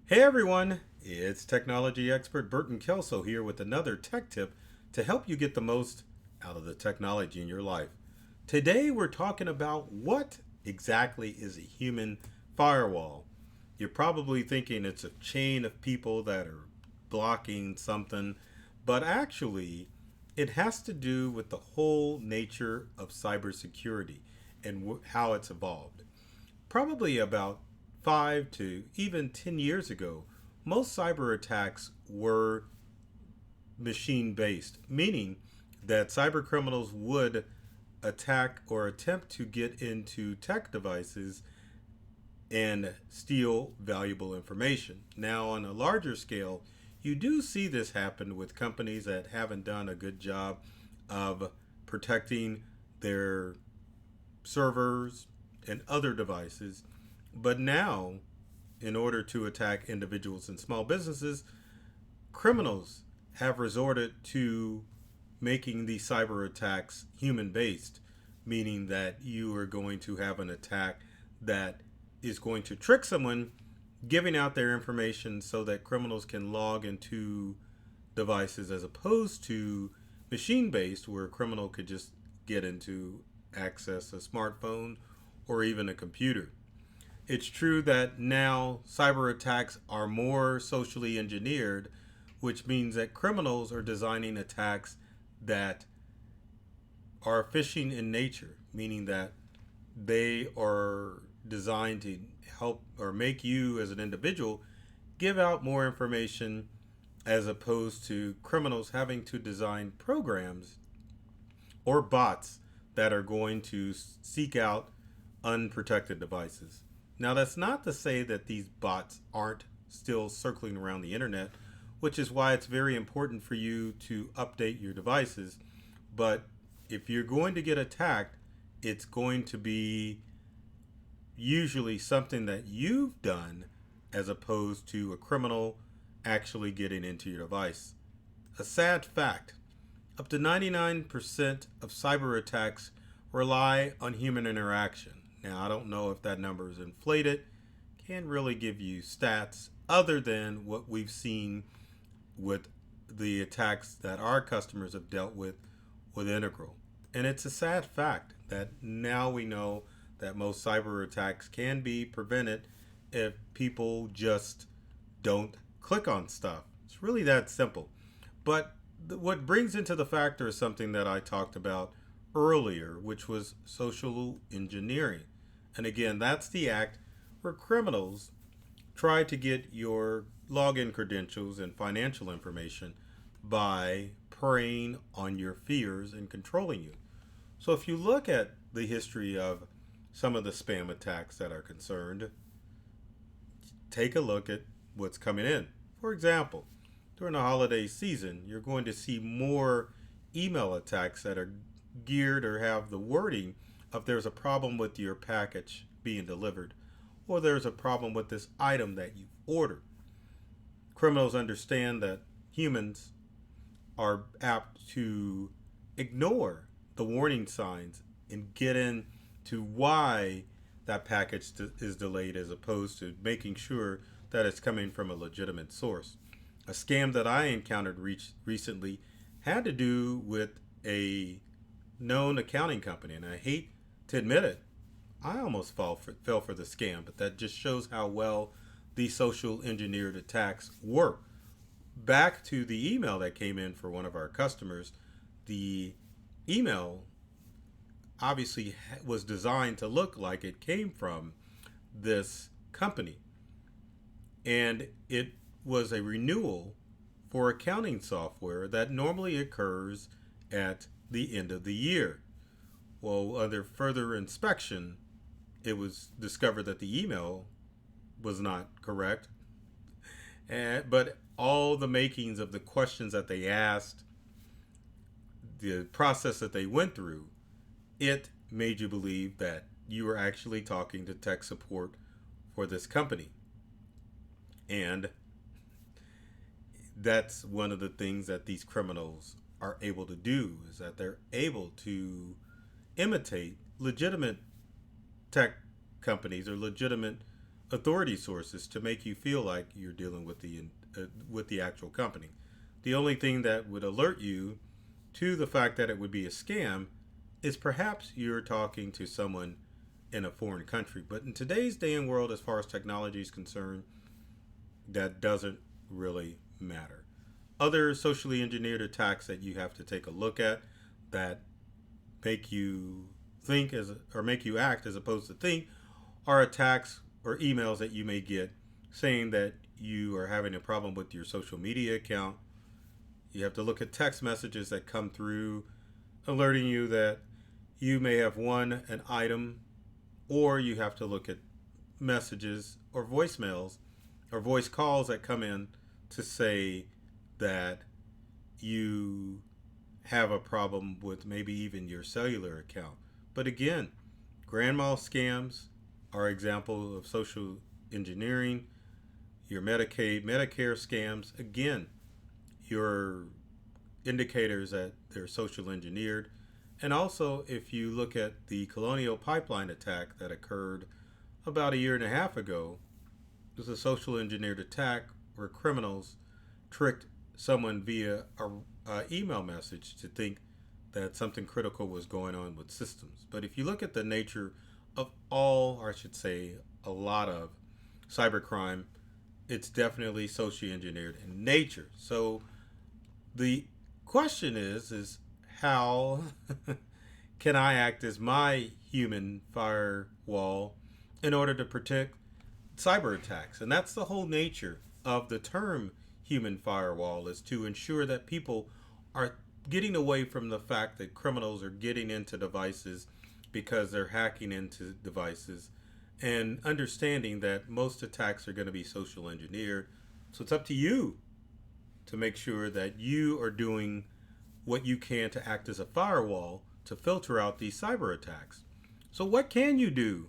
Hey everyone, it's technology expert Burton Kelso here with another tech tip to help you get the most out of the technology in your life. Today we're talking about what exactly is a human firewall. You're probably thinking it's a chain of people that are blocking something, but actually it has to do with the whole nature of cybersecurity and how it's evolved. Probably about 5 to even 10 years ago, most cyber attacks were machine based, meaning that cyber criminals would attack or attempt to get into tech devices and steal valuable information. Now, on a larger scale, you do see this happen with companies that haven't done a good job of protecting their servers and other devices. But now, in order to attack individuals and small businesses, criminals have resorted to making these cyber attacks human based, meaning that you are going to have an attack that is going to trick someone, giving out their information so that criminals can log into devices, as opposed to machine based, where a criminal could just get into access a smartphone or even a computer. It's true that now cyber attacks are more socially engineered, which means that criminals are designing attacks that are phishing in nature, meaning that they are designed to help or make you as an individual give out more information, as opposed to criminals having to design programs or bots that are going to seek out unprotected devices. Now, that's not to say that these bots aren't still circling around the internet, which is why it's very important for you to update your devices. But if you're going to get attacked, it's going to be usually something that you've done, as opposed to a criminal actually getting into your device. A sad fact: up to 99% of cyber attacks rely on human interaction. Now, I don't know if that number is inflated, can't really give you stats other than what we've seen with the attacks that our customers have dealt with Integral. And it's a sad fact that now we know that most cyber attacks can be prevented if people just don't click on stuff. It's really that simple. But what brings into the factor is something that I talked about earlier, which was social engineering. And again, that's the act where criminals try to get your login credentials and financial information by preying on your fears and controlling you. So if you look at the history of some of the spam attacks that are concerned, take a look at what's coming in. For example, during the holiday season, you're going to see more email attacks that are geared or have the wording of there's a problem with your package being delivered, or there's a problem with this item that you've ordered. Criminals understand that humans are apt to ignore the warning signs and get into why that package is delayed, as opposed to making sure that it's coming from a legitimate source. A scam that I encountered recently had to do with a known accounting company, and I hate to admit it, I almost fell for the scam, but that just shows how well these social engineered attacks work. Back to the email that came in for one of our customers, the email obviously was designed to look like it came from this company, and it was a renewal for accounting software that normally occurs at the end of the year. Well, under further inspection, it was discovered that the email was not correct, but all the makings of the questions that they asked, the process that they went through, it made you believe that you were actually talking to tech support for this company. And that's one of the things that these criminals are able to do, is that they're able to imitate legitimate tech companies or legitimate authority sources to make you feel like you're dealing with the actual company. The only thing that would alert you to the fact that it would be a scam is perhaps you're talking to someone in a foreign country. But in today's day and world, as far as technology is concerned, that doesn't really matter. Other socially engineered attacks that you have to take a look at that make you think or make you act as opposed to think are attacks or emails that you may get saying that you are having a problem with your social media account. You have to look at text messages that come through alerting you that you may have won an item, or you have to look at messages or voicemails or voice calls that come in to say that you have a problem with maybe even your cellular account. But again, grand mal scams are example of social engineering. Your Medicaid, Medicare scams, again, your indicators that they're social engineered. And also, if you look at the Colonial Pipeline attack that occurred about a year and a half ago, it was a social engineered attack where criminals tricked someone via a email message to think that something critical was going on with systems. But if you look at the nature of all, or I should say, a lot of cybercrime, it's definitely socially engineered in nature. So the question is how can I act as my human firewall in order to protect cyber attacks? And that's the whole nature of the term human firewall, is to ensure that people are getting away from the fact that criminals are getting into devices because they're hacking into devices, and understanding that most attacks are going to be social engineered. So it's up to you to make sure that you are doing what you can to act as a firewall to filter out these cyber attacks. So what can you do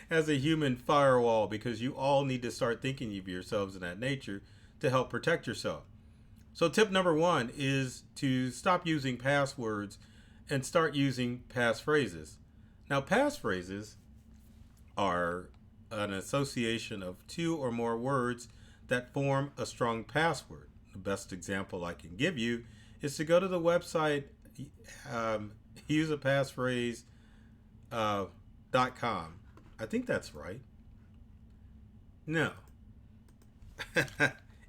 as a human firewall? Because you all need to start thinking of yourselves in that nature to help protect yourself. So tip number one is to stop using passwords and start using passphrases. Now, passphrases are an association of two or more words that form a strong password. The best example I can give you is to go to the website usepassphrase.com. I think that's right. No.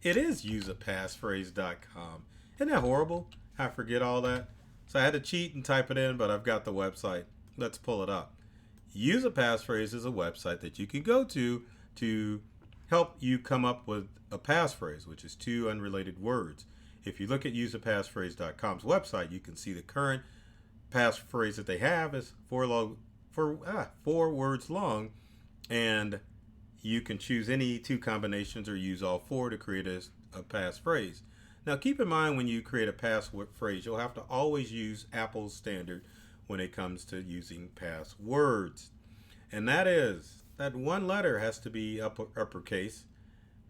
It is usepassphrase.com. Isn't that horrible? I forget all that. So I had to cheat and type it in, but I've got the website. Let's pull it up. Use a passphrase is a website that you can go to help you come up with a passphrase, which is two unrelated words. If you look at usepassphrase.com's website, you can see the current passphrase that they have is four words long, and you can choose any two combinations or use all four to create a passphrase. Now, keep in mind when you create a passphrase, you'll have to always use Apple's standard when it comes to using passwords. And that is that one letter has to be uppercase,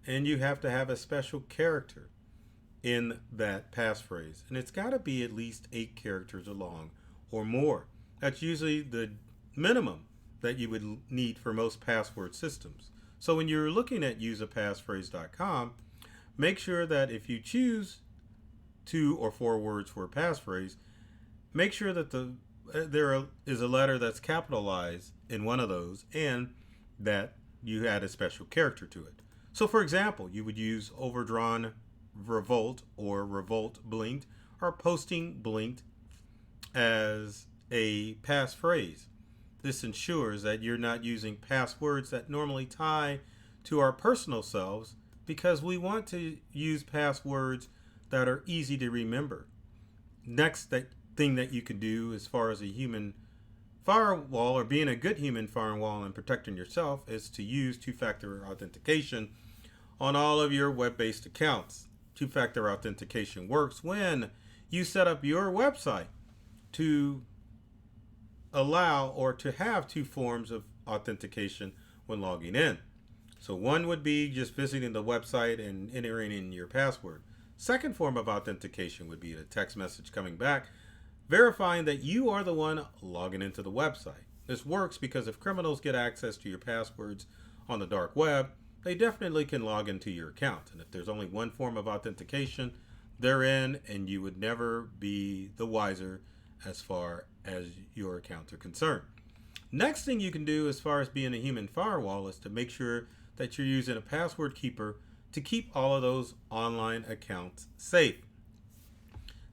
and you have to have a special character in that passphrase. And it's got to be at least 8 characters long or more. That's usually the minimum that you would need for most password systems. So when you're looking at usepassphrase.com, make sure that if you choose 2 or 4 words for a passphrase, make sure that there is a letter that's capitalized in one of those and that you add a special character to it. So for example, you would use overdrawn revolt or revolt blinked or posting blinked as a passphrase. This ensures that you're not using passwords that normally tie to our personal selves, because we want to use passwords that are easy to remember. Next thing that you can do as far as a human firewall, or being a good human firewall and protecting yourself, is to use two-factor authentication on all of your web-based accounts. Two-factor authentication works when you set up your website to allow or to have 2 forms of authentication when logging in. So one would be just visiting the website and entering in your password. Second form of authentication would be a text message coming back verifying that you are the one logging into the website. This works because if criminals get access to your passwords on the dark web, they definitely can log into your account. And if there's only one form of authentication, they're in, and you would never be the wiser as far as your accounts are concerned. Next thing you can do as far as being a human firewall is to make sure that you're using a password keeper to keep all of those online accounts safe.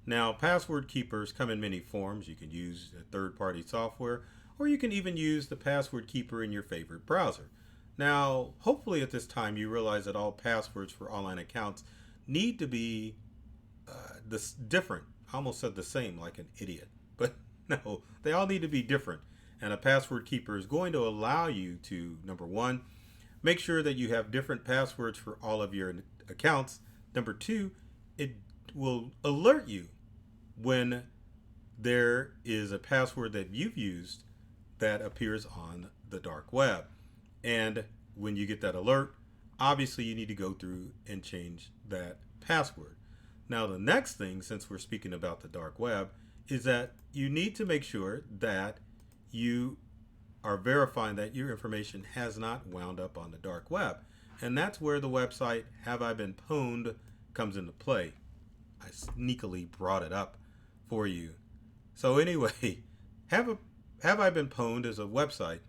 Now, password keepers come in many forms. You can use third-party software, or you can even use the password keeper in your favorite browser. Now, hopefully at this time you realize that all passwords for online accounts need to be different. I almost said the same like an idiot, but no, they all need to be different. And a password keeper is going to allow you to, number one, make sure that you have different passwords for all of your accounts. Number two, it will alert you when there is a password that you've used that appears on the dark web. And when you get that alert, obviously you need to go through and change that password. Now, the next thing, since we're speaking about the dark web, is that you need to make sure that you are verifying that your information has not wound up on the dark web. And that's where the website Have I Been Pwned comes into play. I sneakily brought it up for you. So anyway, Have I Been Pwned is a website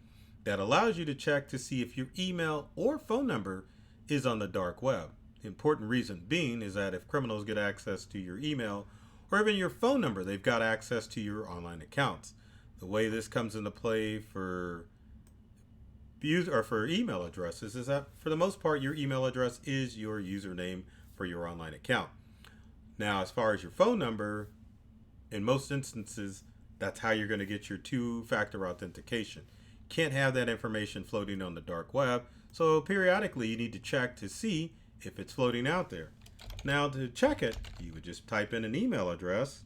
that allows you to check to see if your email or phone number is on the dark web. The important reason being is that if criminals get access to your email or even your phone number, they've got access to your online accounts. The way this comes into play for email addresses is that for the most part, your email address is your username for your online account. Now, as far as your phone number, in most instances, that's how you're going to get your two-factor authentication. Can't have that information floating on the dark web, so periodically you need to check to see if it's floating out there. Now, to check it, you would just type in an email address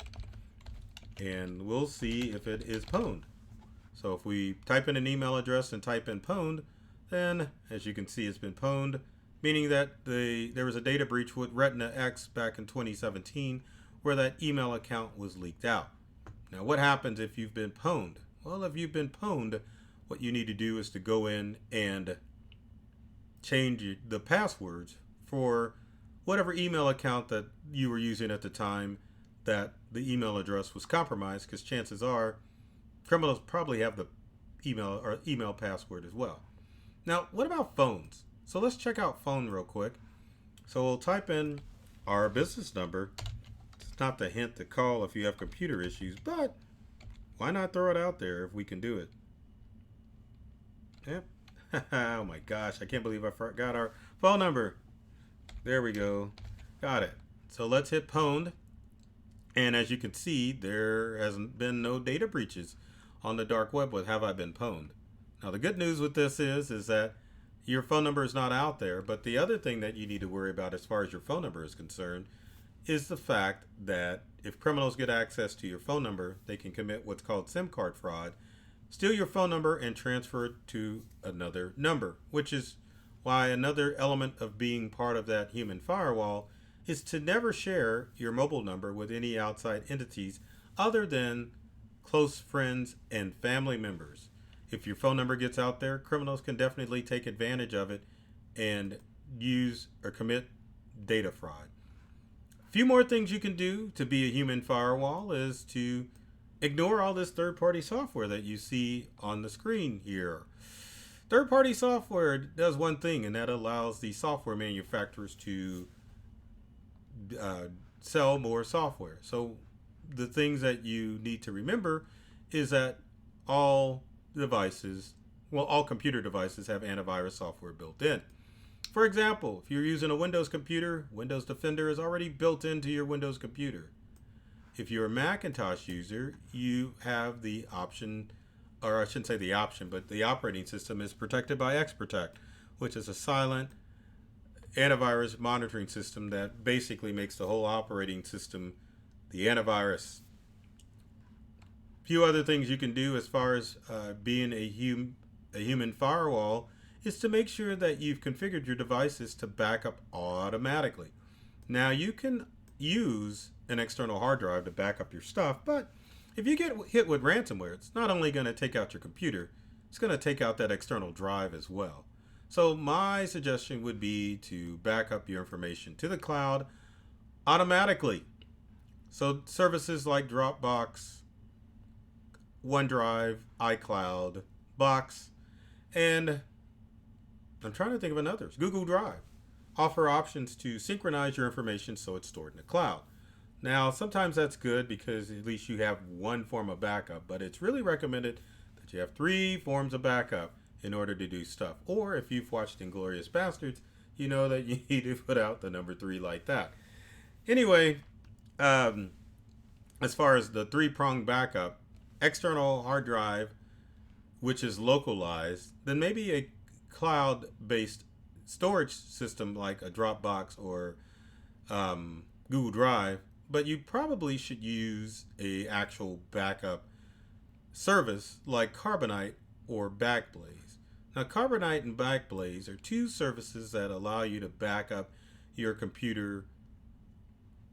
and we'll see if it is pwned. So if we type in an email address and type in pwned, then as you can see, it's been pwned, meaning that there was a data breach with Retina X back in 2017 where that email account was leaked out. Now, what happens if you've been pwned? Well, if you've been pwned, what you need to do is to go in and change the passwords for whatever email account that you were using at the time that the email address was compromised, because chances are criminals probably have the email password as well. Now, what about phones? So let's check out phone real quick. So we'll type in our business number. It's not the hint to call if you have computer issues, but why not throw it out there if we can do it? Yep. Oh my gosh, I can't believe I forgot our phone number. There we go. Got it. So let's hit pwned. And as you can see, there hasn't been no data breaches on the dark web with Have I Been Pwned. Now, the good news with this is that your phone number is not out there. But the other thing that you need to worry about as far as your phone number is concerned is the fact that if criminals get access to your phone number, they can commit what's called SIM card fraud, steal your phone number and transfer it to another number, which is why another element of being part of that human firewall is to never share your mobile number with any outside entities other than close friends and family members. If your phone number gets out there, criminals can definitely take advantage of it and use or commit data fraud. A few more things you can do to be a human firewall is to ignore all this third-party software that you see on the screen here. Third-party software does one thing, and that allows the software manufacturers to sell more software. So the things that you need to remember is that all computer devices have antivirus software built in. For example, if you're using a Windows computer, Windows Defender is already built into your Windows computer. If you're a Macintosh user, you have the option, or I shouldn't say the option, but the operating system is protected by XProtect, which is a silent antivirus monitoring system that basically makes the whole operating system the antivirus. A few other things you can do as far as being a human firewall is to make sure that you've configured your devices to back up automatically. Now, you can use an external hard drive to back up your stuff, but if you get hit with ransomware, it's not only going to take out your computer, it's going to take out that external drive as well. So my suggestion would be to back up your information to the cloud automatically. So services like Dropbox, OneDrive, iCloud, Box, and I'm trying to think of another. Google Drive offer options to synchronize your information so it's stored in the cloud. Now, sometimes that's good because at least you have one form of backup, but it's really recommended that you have three forms of backup in order to do stuff. Or if you've watched Inglourious Bastards, you know that you need to put out the number three like that. Anyway, as far as the three-pronged backup, external hard drive, which is localized, then maybe a cloud-based storage system like a Dropbox or Google Drive, but you probably should use a actual backup service like Carbonite or Backblaze. Now, Carbonite and Backblaze are two services that allow you to back up your computer,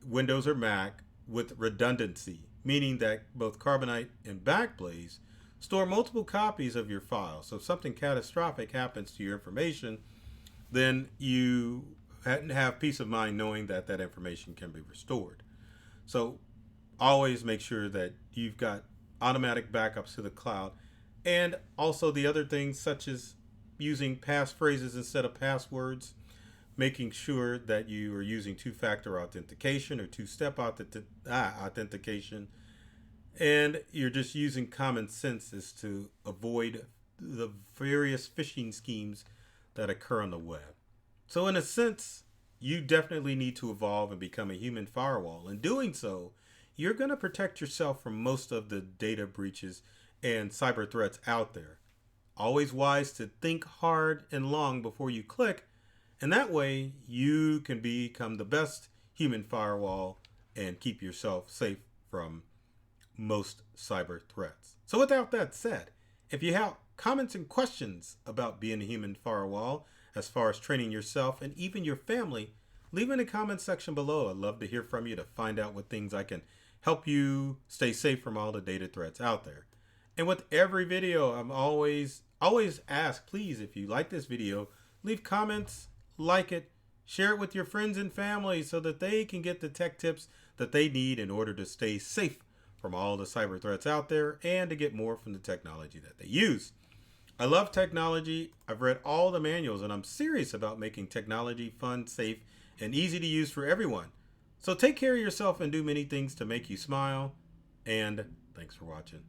Windows or Mac, with redundancy, meaning that both Carbonite and Backblaze store multiple copies of your file. So if something catastrophic happens to your information, then you have peace of mind knowing that that information can be restored. So always make sure that you've got automatic backups to the cloud. And also the other things such as using passphrases instead of passwords, making sure that you are using two-factor authentication or two-step authentication, and you're just using common sense as to avoid the various phishing schemes that occur on the web. So in a sense, you definitely need to evolve and become a human firewall. In doing so, you're going to protect yourself from most of the data breaches and cyber threats out there. Always wise to think hard and long before you click, and that way you can become the best human firewall and keep yourself safe from most cyber threats. So without that said, if you have comments and questions about being a human firewall, as far as training yourself and even your family, leave in the comment section below. I'd love to hear from you to find out what things I can help you stay safe from all the data threats out there. And with every video, I'm always ask, please, if you like this video, leave comments, like it, share it with your friends and family so that they can get the tech tips that they need in order to stay safe from all the cyber threats out there and to get more from the technology that they use. I love technology. I've read all the manuals and I'm serious about making technology fun, safe, and easy to use for everyone. So take care of yourself and do many things to make you smile. And thanks for watching.